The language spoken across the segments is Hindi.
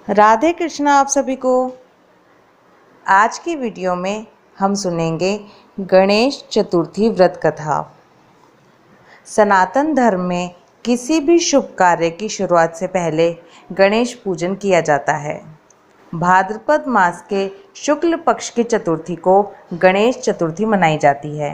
राधे कृष्णा आप सभी को। आज की वीडियो में हम सुनेंगे गणेश चतुर्थी व्रत कथा। सनातन धर्म में किसी भी शुभ कार्य की शुरुआत से पहले गणेश पूजन किया जाता है। भाद्रपद मास के शुक्ल पक्ष की चतुर्थी को गणेश चतुर्थी मनाई जाती है।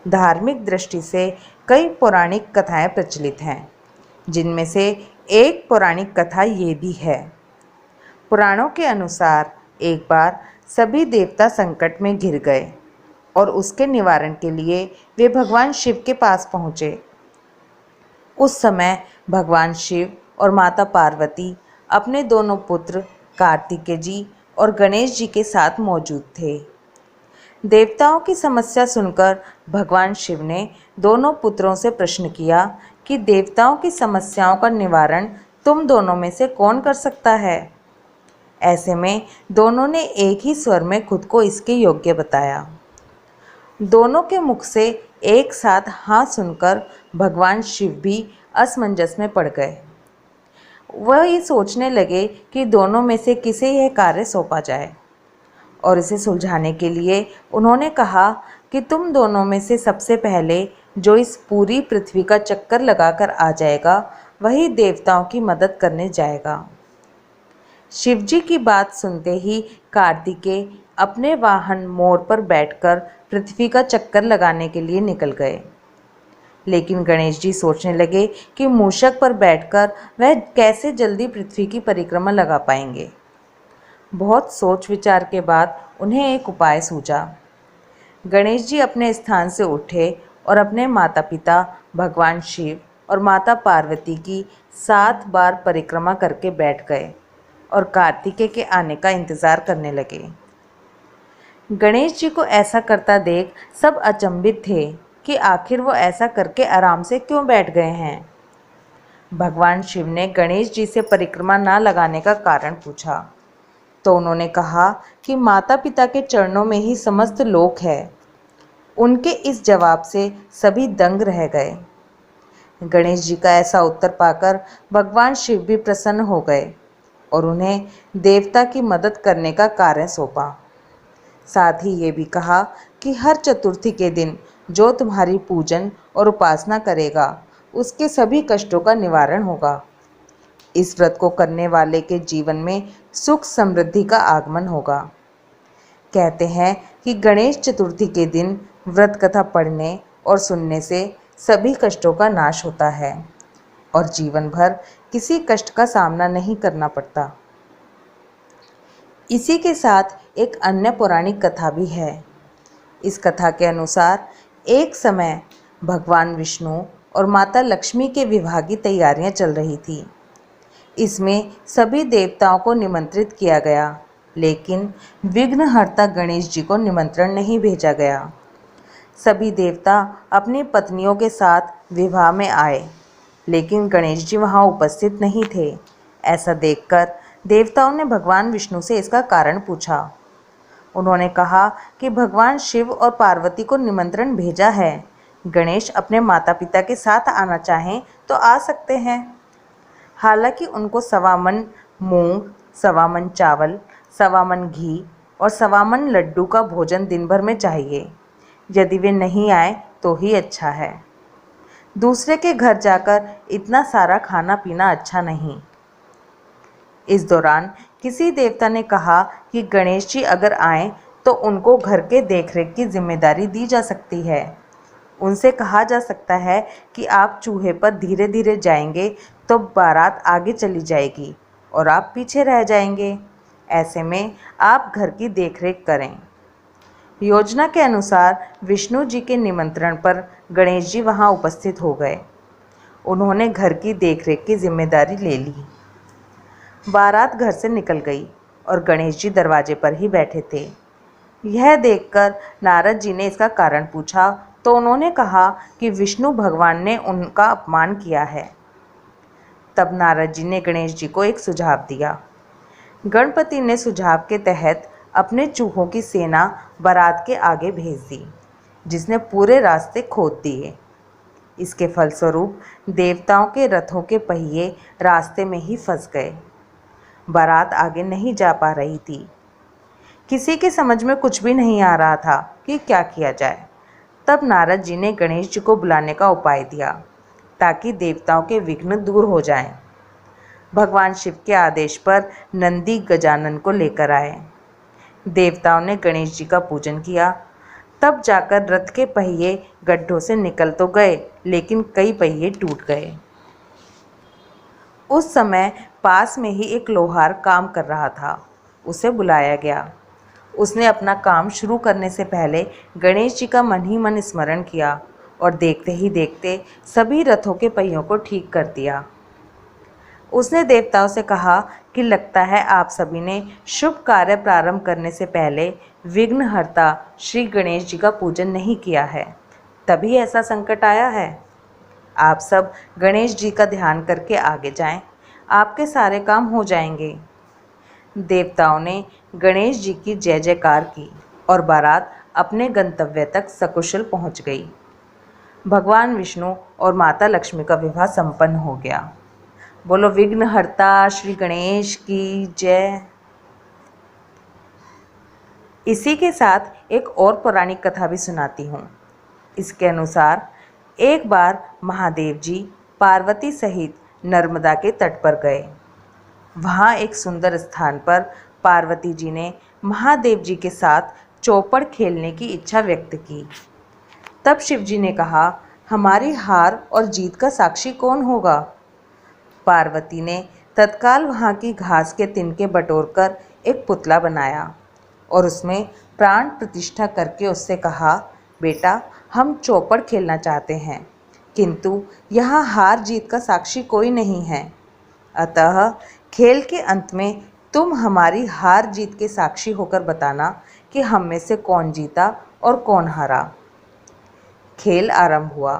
धार्मिक दृष्टि से कई पौराणिक कथाएं प्रचलित हैं, जिनमें से एक पौराणिक कथा ये भी है। पुराणों के अनुसार एक बार सभी देवता संकट में घिर गए और उसके निवारण के लिए वे भगवान शिव के पास पहुँचे। उस समय भगवान शिव और माता पार्वती अपने दोनों पुत्र कार्तिकेय जी और गणेश जी के साथ मौजूद थे। देवताओं की समस्या सुनकर भगवान शिव ने दोनों पुत्रों से प्रश्न किया कि देवताओं की समस्याओं का निवारण तुम दोनों में से कौन कर सकता है। ऐसे में दोनों ने एक ही स्वर में खुद को इसके योग्य बताया। दोनों के मुख से एक साथ हाँ सुनकर भगवान शिव भी असमंजस में पड़ गए। वह ये सोचने लगे कि दोनों में से किसे यह कार्य सौंपा जाए, और इसे सुलझाने के लिए उन्होंने कहा कि तुम दोनों में से सबसे पहले जो इस पूरी पृथ्वी का चक्कर लगाकर आ जाएगा वही देवताओं की मदद करने जाएगा। शिवजी की बात सुनते ही कार्तिकेय अपने वाहन मोर पर बैठकर पृथ्वी का चक्कर लगाने के लिए निकल गए। लेकिन गणेश जी सोचने लगे कि मूषक पर बैठकर वह कैसे जल्दी पृथ्वी की परिक्रमा लगा पाएंगे। बहुत सोच विचार के बाद उन्हें एक उपाय सूझा। गणेश जी अपने स्थान से उठे और अपने माता पिता भगवान शिव और माता पार्वती की 7 बार परिक्रमा करके बैठ गए और कार्तिकेय के आने का इंतज़ार करने लगे। गणेश जी को ऐसा करता देख सब अचंभित थे कि आखिर वो ऐसा करके आराम से क्यों बैठ गए हैं। भगवान शिव ने गणेश जी से परिक्रमा ना लगाने का कारण पूछा, तो उन्होंने कहा कि माता पिता के चरणों में ही समस्त लोक है। उनके इस जवाब से सभी दंग रह गए। गणेश जी का ऐसा उत्तर पाकर भगवान शिव भी प्रसन्न हो गए और उन्हें देवता की मदद करने का कार्य सौंपा। साथ ही ये भी कहा कि हर चतुर्थी के दिन जो तुम्हारी पूजन और उपासना करेगा उसके सभी कष्टों का निवारण होगा। इस व्रत को करने वाले के जीवन में सुख समृद्धि का आगमन होगा। कहते हैं कि गणेश चतुर्थी के दिन व्रत कथा पढ़ने और सुनने से सभी कष्टों का नाश होता है और जीवन भर किसी कष्ट का सामना नहीं करना पड़ता। इसी के साथ एक अन्य पौराणिक कथा भी है। इस कथा के अनुसार एक समय भगवान विष्णु और माता लक्ष्मी के विवाह की तैयारियां चल रही थी। इसमें सभी देवताओं को निमंत्रित किया गया, लेकिन विघ्नहर्ता गणेश जी को निमंत्रण नहीं भेजा गया। सभी देवता अपनी पत्नियों के साथ विवाह में आए, लेकिन गणेश जी वहाँ उपस्थित नहीं थे। ऐसा देखकर देवताओं ने भगवान विष्णु से इसका कारण पूछा। उन्होंने कहा कि भगवान शिव और पार्वती को निमंत्रण भेजा है। गणेश अपने माता पिता के साथ आना चाहें तो आ सकते हैं। हालांकि उनको 1.25 मन मूंग, 1.25 मन चावल, 1.25 मन घी और 1.25 मन लड्डू का भोजन दिन भर में चाहिए। यदि वे नहीं आए तो ही अच्छा है। दूसरे के घर जाकर इतना सारा खाना पीना अच्छा नहीं। इस दौरान किसी देवता ने कहा कि गणेश जी अगर आएं तो उनको घर के देखरेख की जिम्मेदारी दी जा सकती है। उनसे कहा जा सकता है कि आप चूहे पर धीरे धीरे जाएंगे तो बारात आगे चली जाएगी और आप पीछे रह जाएंगे। ऐसे में आप घर की देखरेख करें। योजना के अनुसार विष्णु जी के निमंत्रण पर गणेश जी वहां उपस्थित हो गए। उन्होंने घर की देखरेख की जिम्मेदारी ले ली। बारात घर से निकल गई और गणेश जी दरवाजे पर ही बैठे थे। यह देखकर नारद जी ने इसका कारण पूछा, तो उन्होंने कहा कि विष्णु भगवान ने उनका अपमान किया है। तब नारद जी ने गणेश जी को एक सुझाव दिया। गणपति ने सुझाव के तहत अपने चूहों की सेना बारात के आगे भेज दी, जिसने पूरे रास्ते खोद दिए। इसके फलस्वरूप देवताओं के रथों के पहिए रास्ते में ही फंस गए। बारात आगे नहीं जा पा रही थी। किसी के समझ में कुछ भी नहीं आ रहा था कि क्या किया जाए। तब नारद जी ने गणेश जी को बुलाने का उपाय दिया ताकि देवताओं के विघ्न दूर हो जाएं। भगवान शिव के आदेश पर नंदी गजानन को लेकर आए। देवताओं ने गणेश जी का पूजन किया। तब जाकर रथ के पहिए गड्ढों से निकल तो गए, लेकिन कई पहिए टूट गए। उस समय पास में ही एक लोहार काम कर रहा था। उसे बुलाया गया। उसने अपना काम शुरू करने से पहले गणेश जी का मन ही मन स्मरण किया और देखते ही देखते सभी रथों के पहियों को ठीक कर दिया। उसने देवताओं से कहा कि लगता है आप सभी ने शुभ कार्य प्रारंभ करने से पहले विघ्नहर्ता श्री गणेश जी का पूजन नहीं किया है, तभी ऐसा संकट आया है। आप सब गणेश जी का ध्यान करके आगे जाएं, आपके सारे काम हो जाएंगे। देवताओं ने गणेश जी की जय जयकार की और बारात अपने गंतव्य तक सकुशल पहुंच गई। भगवान विष्णु और माता लक्ष्मी का विवाह संपन्न हो गया। बोलो विघ्नहर्ता श्री गणेश की जय। इसी के साथ एक और पौराणिक कथा भी सुनाती हूँ। इसके अनुसार एक बार महादेव जी पार्वती सहित नर्मदा के तट पर गए। वहाँ एक सुंदर स्थान पर पार्वती जी ने महादेव जी के साथ चौपड़ खेलने की इच्छा व्यक्त की। तब शिव जी ने कहा, हमारी हार और जीत का साक्षी कौन होगा? पार्वती ने तत्काल वहाँ की घास के तिनके बटोरकर एक पुतला बनाया और उसमें प्राण प्रतिष्ठा करके उससे कहा, बेटा हम चौपड़ खेलना चाहते हैं, किंतु यहाँ हार जीत का साक्षी कोई नहीं है, अतः खेल के अंत में तुम हमारी हार जीत के साक्षी होकर बताना कि हम में से कौन जीता और कौन हारा। खेल आरंभ हुआ।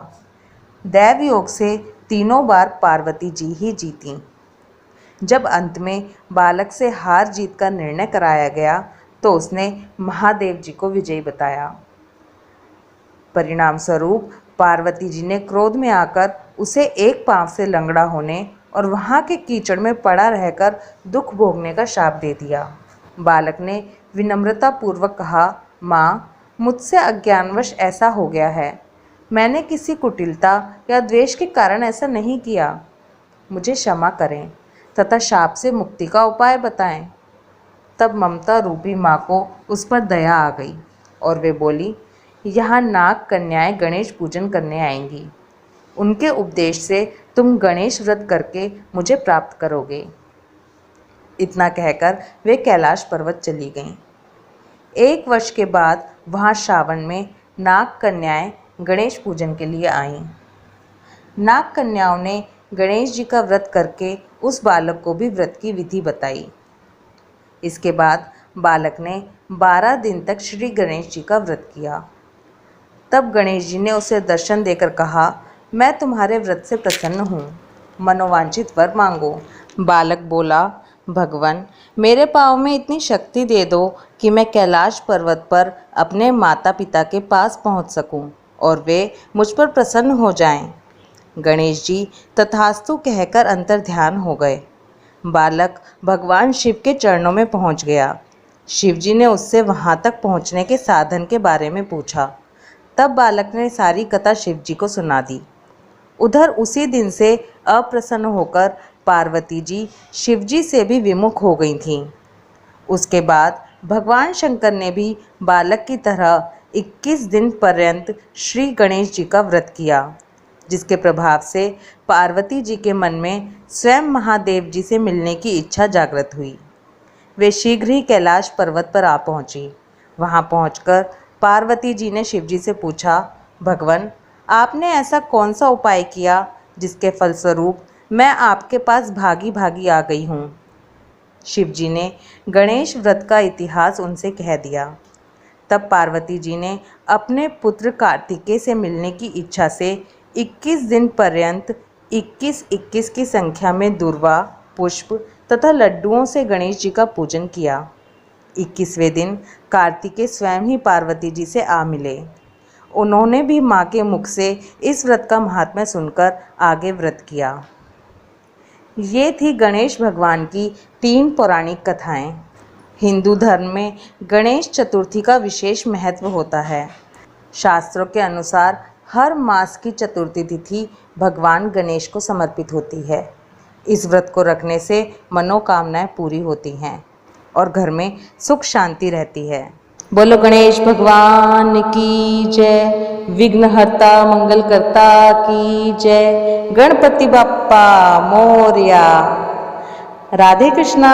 दैव योग से तीनों बार पार्वती जी ही जीतीं। जब अंत में बालक से हार जीत का निर्णय कराया गया तो उसने महादेव जी को विजयी बताया। परिणाम स्वरूप पार्वती जी ने क्रोध में आकर उसे एक पांव से लंगड़ा होने और वहाँ के कीचड़ में पड़ा रहकर दुख भोगने का शाप दे दिया। बालक ने विनम्रता पूर्वक कहा, माँ मुझसे अज्ञानवश ऐसा हो गया है, मैंने किसी कुटिलता या द्वेष के कारण ऐसा नहीं किया, मुझे क्षमा करें तथा शाप से मुक्ति का उपाय बताएं। तब ममता रूपी माँ को उस पर दया आ गई और वे बोली, यहाँ नाग कन्याएं गणेश पूजन करने आएंगी, उनके उपदेश से तुम गणेश व्रत करके मुझे प्राप्त करोगे। इतना कहकर वे कैलाश पर्वत चली गईं। 1 वर्ष के बाद वहाँ श्रावण में नाग कन्याएं गणेश पूजन के लिए आईं। नाग कन्याओं ने गणेश जी का व्रत करके उस बालक को भी व्रत की विधि बताई। इसके बाद बालक ने 12 दिन तक श्री गणेश जी का व्रत किया। तब गणेश जी ने उसे दर्शन देकर कहा, मैं तुम्हारे व्रत से प्रसन्न हूँ, मनोवांछित वर मांगो। बालक बोला, भगवान मेरे पाँव में इतनी शक्ति दे दो कि मैं कैलाश पर्वत पर अपने माता पिता के पास पहुँच सकूँ और वे मुझ पर प्रसन्न हो जाएं। गणेश जी तथास्तु कहकर अंतर ध्यान हो गए। बालक भगवान शिव के चरणों में पहुँच गया। शिव जी ने उससे वहाँ तक पहुँचने के साधन के बारे में पूछा। तब बालक ने सारी कथा शिव जी को सुना दी। उधर उसी दिन से अप्रसन्न होकर पार्वती जी शिव जी से भी विमुख हो गई थीं। उसके बाद भगवान शंकर ने भी बालक की तरह 21 दिन पर्यंत श्री गणेश जी का व्रत किया, जिसके प्रभाव से पार्वती जी के मन में स्वयं महादेव जी से मिलने की इच्छा जागृत हुई। वे शीघ्र ही कैलाश पर्वत पर आ पहुंची। वहां पहुंचकर पार्वती जी ने शिव जी से पूछा, भगवान आपने ऐसा कौन सा उपाय किया जिसके फलस्वरूप मैं आपके पास भागी भागी आ गई हूँ। शिव जी ने गणेश व्रत का इतिहास उनसे कह दिया। तब पार्वती जी ने अपने पुत्र कार्तिकेय से मिलने की इच्छा से 21 दिन पर्यंत 21-21 की संख्या में दूर्वा, पुष्प तथा लड्डुओं से गणेश जी का पूजन किया। 21वें दिन कार्तिकेय स्वयं ही पार्वती जी से आ मिले। उन्होंने भी माँ के मुख से इस व्रत का महात्म्य सुनकर आगे व्रत किया। ये थी गणेश भगवान की 3 पौराणिक कथाएं। हिंदू धर्म में गणेश चतुर्थी का विशेष महत्व होता है। शास्त्रों के अनुसार हर मास की चतुर्थी तिथि भगवान गणेश को समर्पित होती है। इस व्रत को रखने से मनोकामनाएं पूरी होती हैं और घर में सुख शांति रहती है। बोलो गणेश भगवान की जय, विघ्नहर्ता मंगलकर्ता की जय, गणपति बाप्पा मोरया। राधे कृष्णा।